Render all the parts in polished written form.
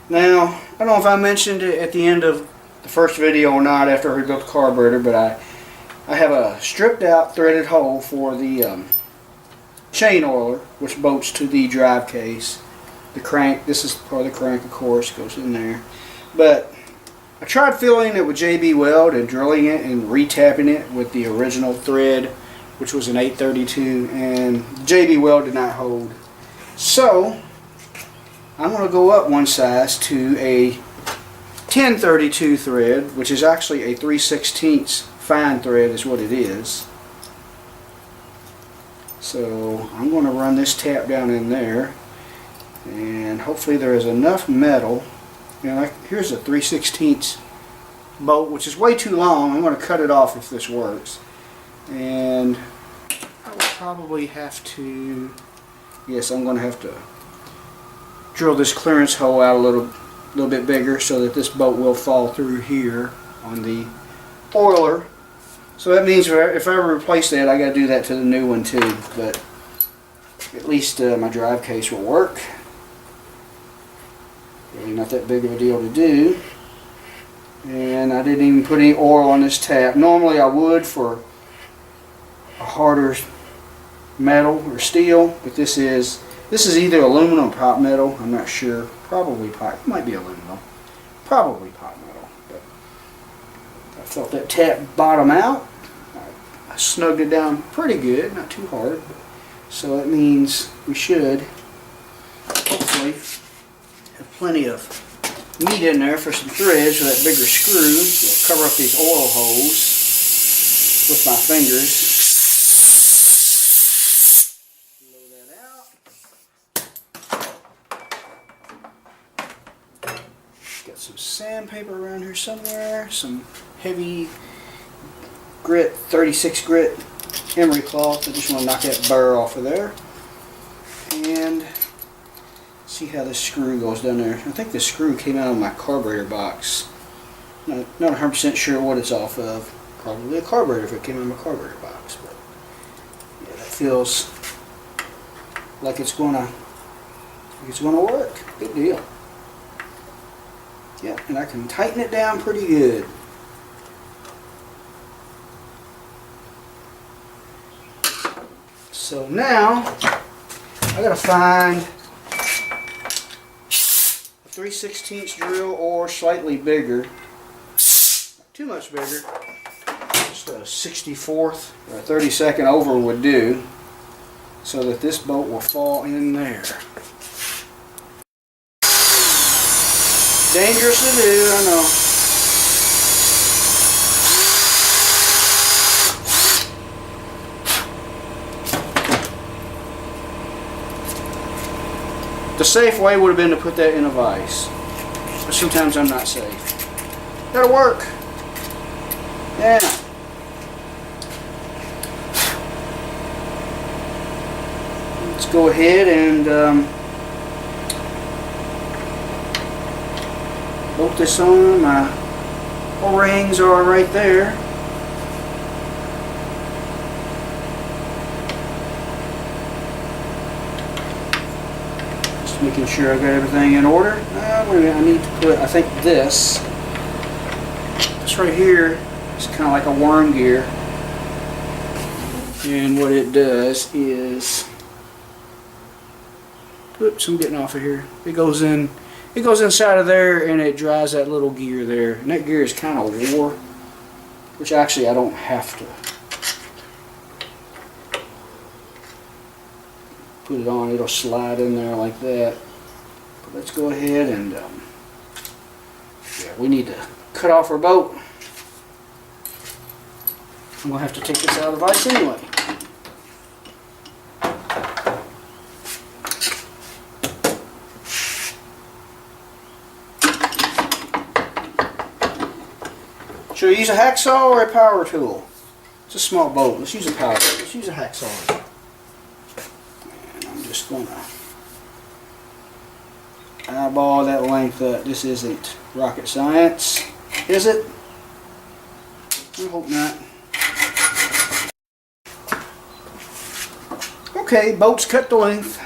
Now, I don't know if I mentioned it at the end of the first video or not after I rebuilt the carburetor, but I have a stripped out threaded hole for the chain oiler, which bolts to the drive case. The crank, this is part of the crank, of course, goes in there. But I tried filling it with JB weld and drilling it and retapping it with the original thread, which was an 832, and JB weld did not hold. So I'm going to go up one size to a 1032 thread, which is actually a 3/16 fine thread is what it is. So I'm going to run this tap down in there, and hopefully there is enough metal. You know, here's a 3/16 bolt, which is way too long. I'm going to cut it off if this works. And I will probably have to, yes, I'm going to have to drill this clearance hole out a little bit bigger so that this bolt will fall through here on the oiler. So that means if I ever replace that, I got to do that to the new one too. But at least my drive case will work. Really not that big of a deal to do. And I didn't even put any oil on this tap. Normally I would for a harder metal or steel, but this is either aluminum or pot metal. I'm not sure. Probably pot. It might be aluminum. Probably pot metal. But I felt that tap bottom out. I snugged it down pretty good, not too hard. So it means we should hopefully have plenty of meat in there for some threads with that bigger screw. I'll cover up these oil holes with my fingers. Got some sandpaper around here somewhere, some heavy grit, 36 grit emery cloth. I just want to knock that burr off of there. And see how this screw goes down there. I think the screw came out of my carburetor box. Not 100% sure what it's off of. Probably a carburetor if it came out of my carburetor box. But yeah, that feels like it's gonna work. Good deal. Yeah, and I can tighten it down pretty good. So now I gotta find a 3/16 drill or slightly bigger. Not too much bigger. Just a 64th or a 32nd over would do, so that this bolt will fall in there. Dangerous to do, I know. The safe way would have been to put that in a vise, but sometimes I'm not safe. That'll work. Yeah. Let's go ahead and bolt this on. My O-rings are right there. Just making sure I got everything in order. Wait a minute, I need to put, I think this right here is kind of like a worm gear. And what it does is, oops, I'm getting off of here. It goes inside of there and it drives that little gear there. And that gear is kind of wore, which actually I don't have to put it on. It'll slide in there like that. But let's go ahead and yeah, we need to cut off our bolt. I'm going to have to take this out of the vise anyway. Should we use a hacksaw or a power tool? It's a small bolt. Let's use a power tool. Let's use a hacksaw. And I'm just going to eyeball that length up. This isn't rocket science, is it? I hope not. Okay, bolt's cut to length.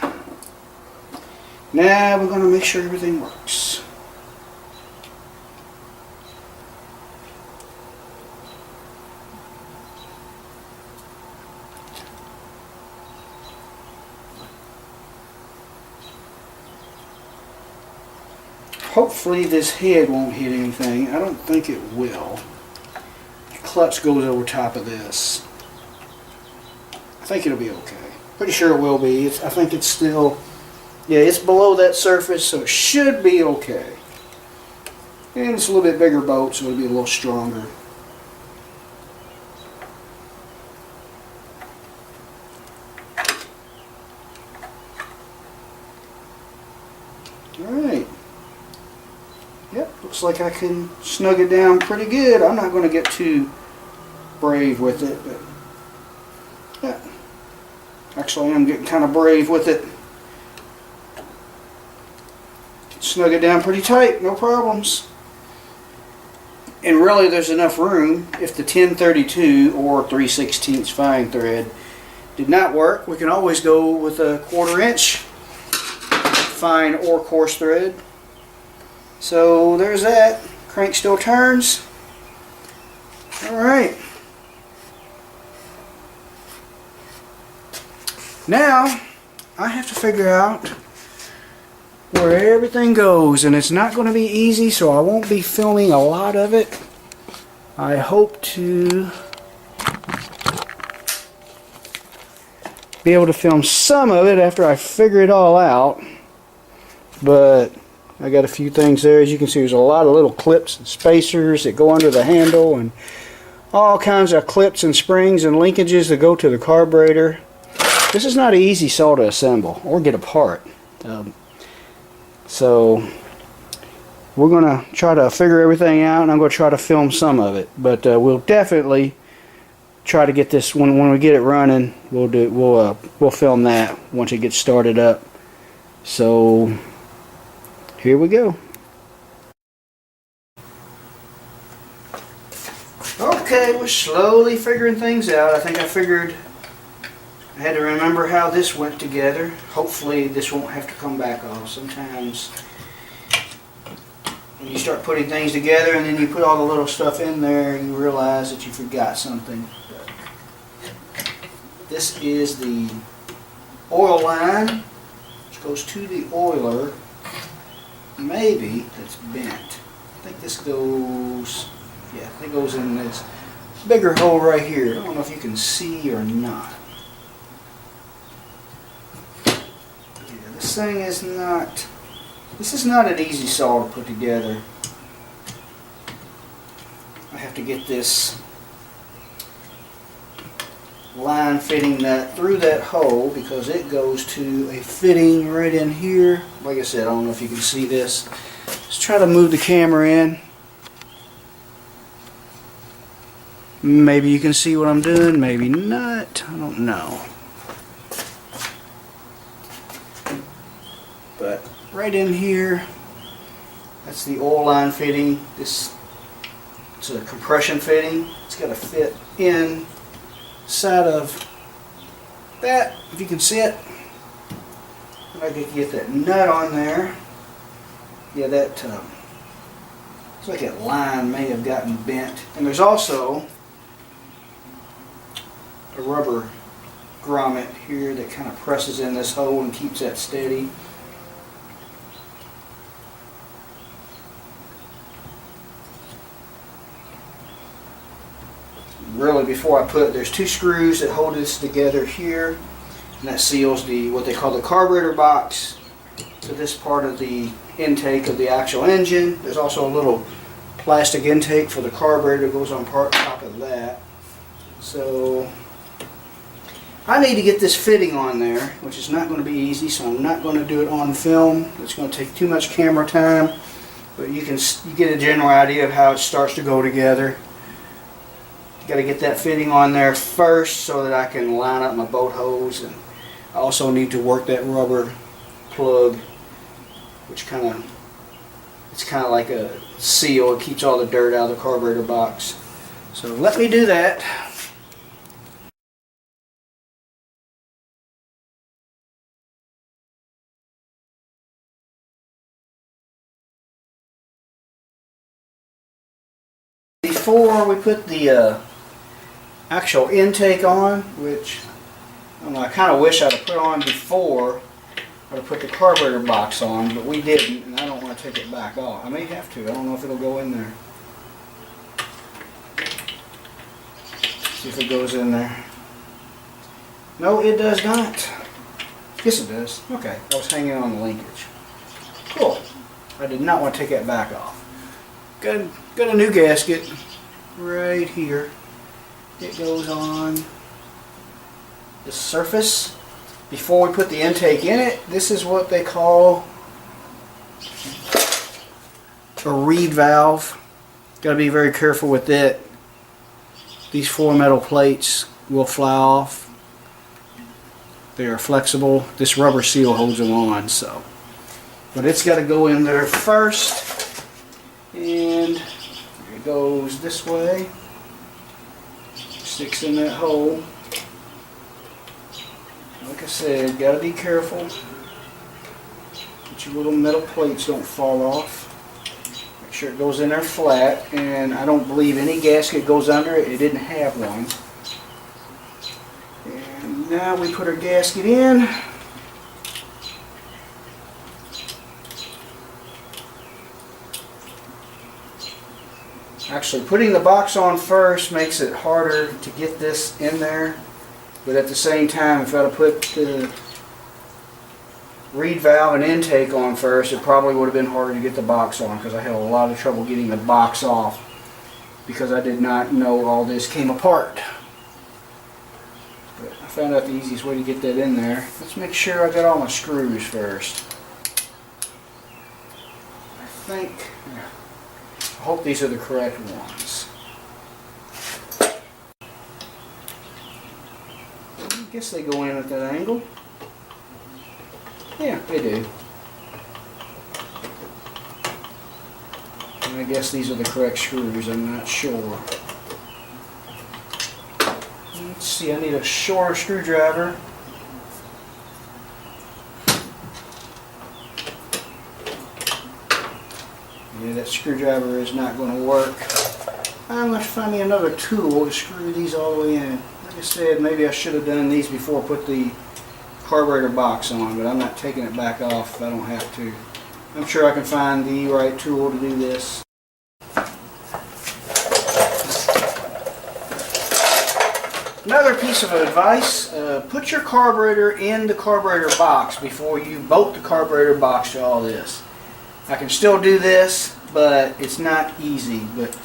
Now we're going to make sure everything works. hopefully this head won't hit anything. I don't think it will. The clutch goes over top of this. I think it'll be okay. Pretty sure it will be. I think it's still, yeah, it's below that surface, so it should be okay. And it's a little bit bigger boat, so it'll be a little stronger. Alright. Yep, looks like I can snug it down pretty good. I'm not going to get too brave with it, but yeah. Actually, I'm getting kind of brave with it. Snug it down pretty tight, no problems. And really there's enough room. If the 1032 or 3/16 fine thread did not work, we can always go with a 1/4 inch fine or coarse thread. So there's that. Crank still turns. Alright. Now I have to figure out where everything goes, and it's not going to be easy, so I won't be filming a lot of it. I hope to be able to film some of it after I figure it all out, but I got a few things there. As you can see, there's a lot of little clips and spacers that go under the handle, and all kinds of clips and springs and linkages that go to the carburetor. This is not an easy saw to assemble or get apart. So we're going to try to figure everything out, and I'm going to try to film some of it. But we'll definitely try to get this when we get it running. We'll film that once it gets started up. So here we go. Okay, we're slowly figuring things out. I think I figured I had to remember how this went together. Hopefully this won't have to come back off. Sometimes when you start putting things together and then you put all the little stuff in there, you realize that you forgot something. This is the oil line which goes to the oiler. Maybe that's bent. I think this goes, yeah, it goes in this bigger hole right here. I don't know if you can see or not. This thing is not, this is not an easy saw to put together. I have to get this line fitting that through that hole because it goes to a fitting right in here. Like I said, I don't know if you can see this. Let's try to move the camera in. Maybe you can see what I'm doing, maybe not. I don't know. But right in here, that's the oil line fitting. It's a compression fitting. It's got to fit inside of that, if you can see it. If I could get that nut on there. Yeah, that looks like that line may have gotten bent. And there's also a rubber grommet here that kind of presses in this hole and keeps that steady. Really, before I put, there's two screws that hold this together here, and that seals the what they call the carburetor box to this part of the intake of the actual engine. There's also a little plastic intake for the carburetor that goes on top of that. So I need to get this fitting on there, which is not going to be easy, so I'm not going to do it on film. It's going to take too much camera time, but you get a general idea of how it starts to go together. Got to get that fitting on there first so that I can line up my boat hose, and I also need to work that rubber plug, which it's kind of like a seal. It keeps all the dirt out of the carburetor box. So let me do that. Before we put the actual intake on, which I don't know, I kind of wish I'd have put on before, to put the carburetor box on, but we didn't, and I don't want to take it back off. I may have to. I don't know if it'll go in there. See if it goes in there. No, it does not. Yes, it does. Okay, I was hanging on the linkage. Cool. I did not want to take that back off. Got a new gasket right here. It goes on the surface. Before we put the intake in it, this is what they call a reed valve. Got to be very careful with it. These 4 metal plates will fly off. They are flexible. This rubber seal holds them on, so. But it's got to go in there first. And it goes this way. Sticks in that hole. Like I said, got to be careful that your little metal plates don't fall off. Make sure it goes in there flat. And I don't believe any gasket goes under it. It didn't have one. And now we put our gasket in. Actually, putting the box on first makes it harder to get this in there. But at the same time, if I had put the reed valve and intake on first, it probably would have been harder to get the box on, because I had a lot of trouble getting the box off because I did not know all this came apart. But I found out the easiest way to get that in there. Let's make sure I got all my screws first. I hope these are the correct ones. I guess they go in at that angle. Yeah, they do. And I guess these are the correct screws, I'm not sure. Let's see, I need a shorter screwdriver. Yeah, that screwdriver is not going to work. I'm going to find me another tool to screw these all the way in. Like I said, maybe I should have done these before I put the carburetor box on, but I'm not taking it back off if I don't have to. I'm sure I can find the right tool to do this. Another piece of advice, put your carburetor in the carburetor box before you bolt the carburetor box to all this. I can still do this, but it's not easy. But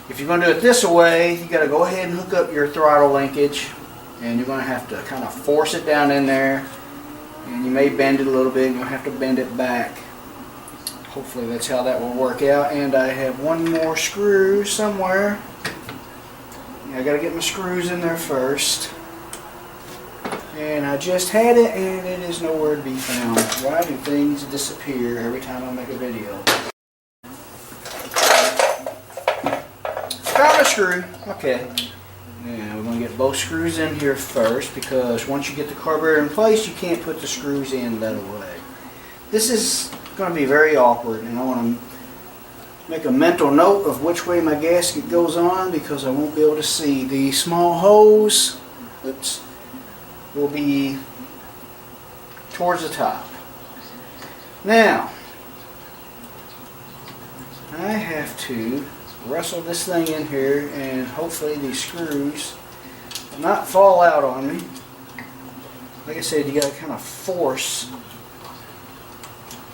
if you're going to do it this way, you got to go ahead and hook up your throttle linkage, and you're going to have to kind of force it down in there, and you may bend it a little bit, and you'll have to bend it back. Hopefully that's how that will work out. And I have one more screw somewhere. I got to get my screws in there first. And I just had it, and it is nowhere to be found. Why do things disappear every time I make a video? Found a screw. Okay. Now we're going to get both screws in here first, because once you get the carburetor in place, you can't put the screws in that way. This is going to be very awkward, and I want to make a mental note of which way my gasket goes on, because I won't be able to see. The small hose will be towards the top. Now, I have to wrestle this thing in here, and hopefully these screws will not fall out on me. Like I said, you got to kind of force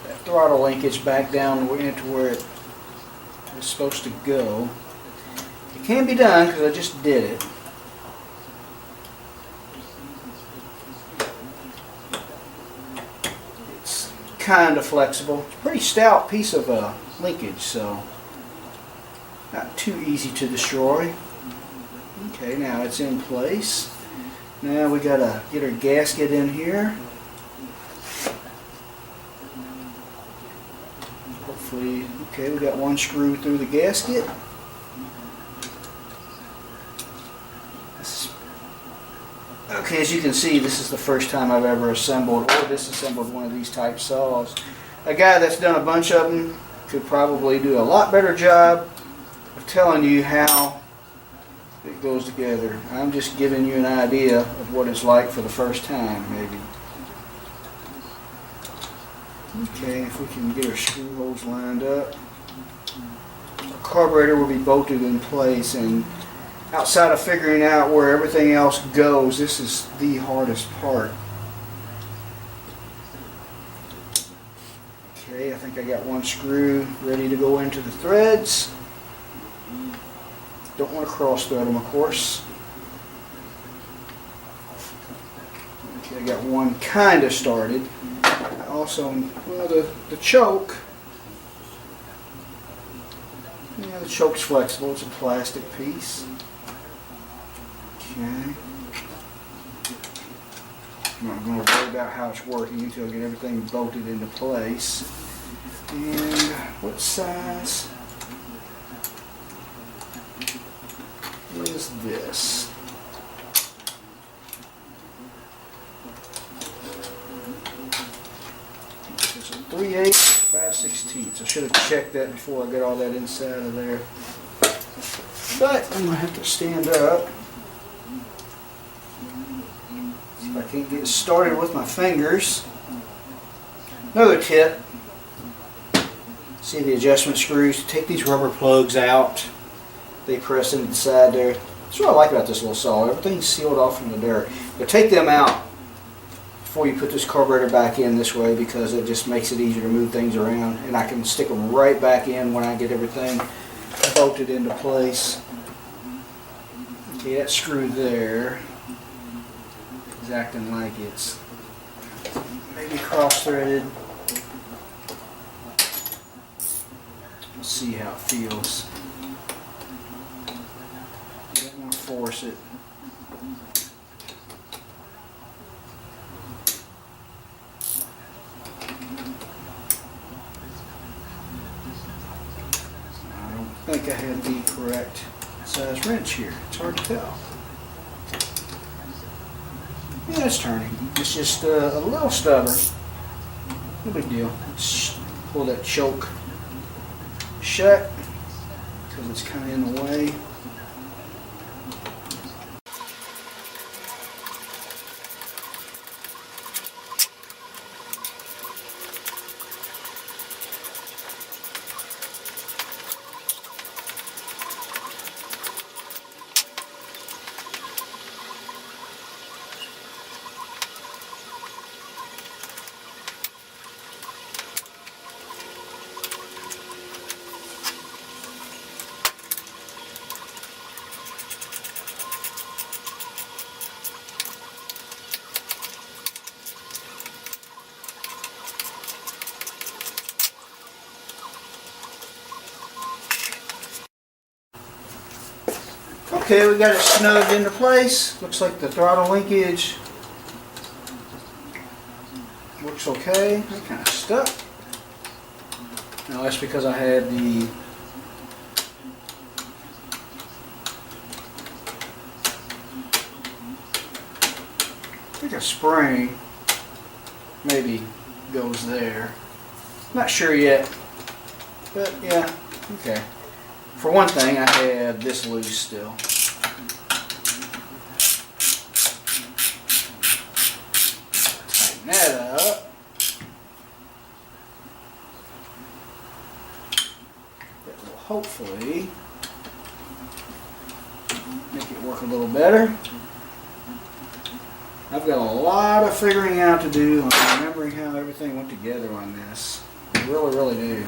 that throttle linkage back down into where it is supposed to go. It can be done because I just did it. It's kind of flexible. It's a pretty stout piece of linkage, so not too easy to destroy. Okay, now it's in place. Now we gotta get our gasket in here. Hopefully, okay, we got one screw through the gasket. Okay, as you can see, this is the first time I've ever assembled or disassembled one of these type saws. A guy that's done a bunch of them could probably do a lot better job of telling you how it goes together. I'm just giving you an idea of what it's like for the first time, maybe. Okay, if we can get our screw holes lined up. The carburetor will be bolted in place, and outside of figuring out where everything else goes, this is the hardest part. Okay, I think I got one screw ready to go into the threads. Don't want to cross thread them, of course. Okay, I got one kind of started. Also, well, the choke, yeah, the choke's flexible. It's a plastic piece. Okay. I'm not going to worry about how it's working until I get everything bolted into place. And what size is this? It's a 3/8, 5/16. I should have checked that before I got all that inside of there. But I'm going to have to stand up. See if I can't get started with my fingers. Another tip. See the adjustment screws? Take these rubber plugs out. They press into the side there. That's what I like about this little saw. Everything's sealed off from the dirt. But take them out before you put this carburetor back in this way, because it just makes it easier to move things around. And I can stick them right back in when I get everything bolted into place. Okay, that screw there is acting like it's maybe cross-threaded. Let's see how it feels. Don't want to force it. I don't think I had the correct size wrench here. It's hard to tell. Yeah, it's turning. It's just a little stubborn. No big deal. Let's pull that choke shut because it's kind of in the way. Okay, we got it snugged into place. Looks like the throttle linkage works okay. That kind of stuck. Now that's because I had the I think a spring maybe goes there. Not sure yet, but yeah, okay. For one thing, I had this loose still. Tighten that up. That will hopefully make it work a little better. I've got a lot of figuring out to do on remembering how everything went together on this. I really, really do.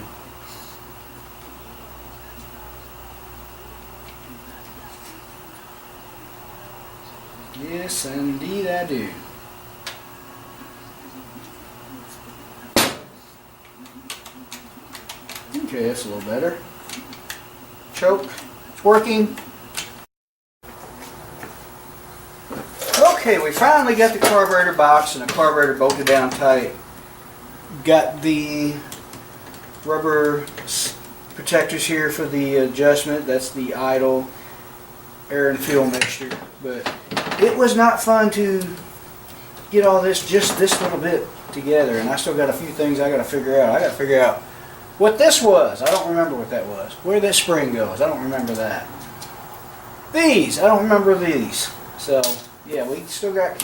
Yes, indeed I do. Okay, that's a little better. Choke, it's working. Okay, we finally got the carburetor box and the carburetor bolted down tight. Got the rubber protectors here for the adjustment. That's the idle air and fuel mixture. But it was not fun to get all this, just this little bit together, and I still got a few things I got to figure out. I got to figure out what this was. I don't remember what that was. Where that spring goes, I don't remember that. These, I don't remember these. So yeah, we still got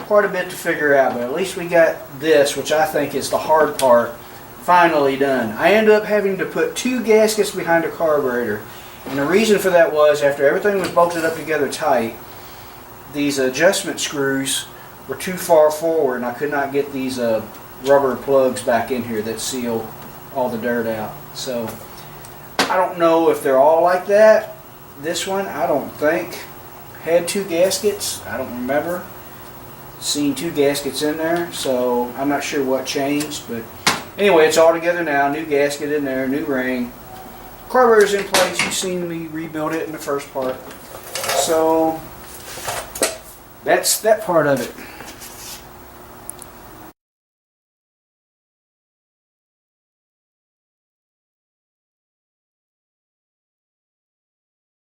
quite a bit to figure out, but at least we got this, which I think is the hard part, finally done. I ended up having to put 2 gaskets behind the carburetor, and the reason for that was after everything was bolted up together tight, these adjustment screws were too far forward and I could not get these rubber plugs back in here that seal all the dirt out. So I don't know if they're all like that. This one I don't think had 2 gaskets. I don't remember seeing 2 gaskets in there, so I'm not sure what changed, but anyway, it's all together now. New gasket in there, new ring. Carburetor's in place. You've seen me rebuild it in the first part. So that's that part of it.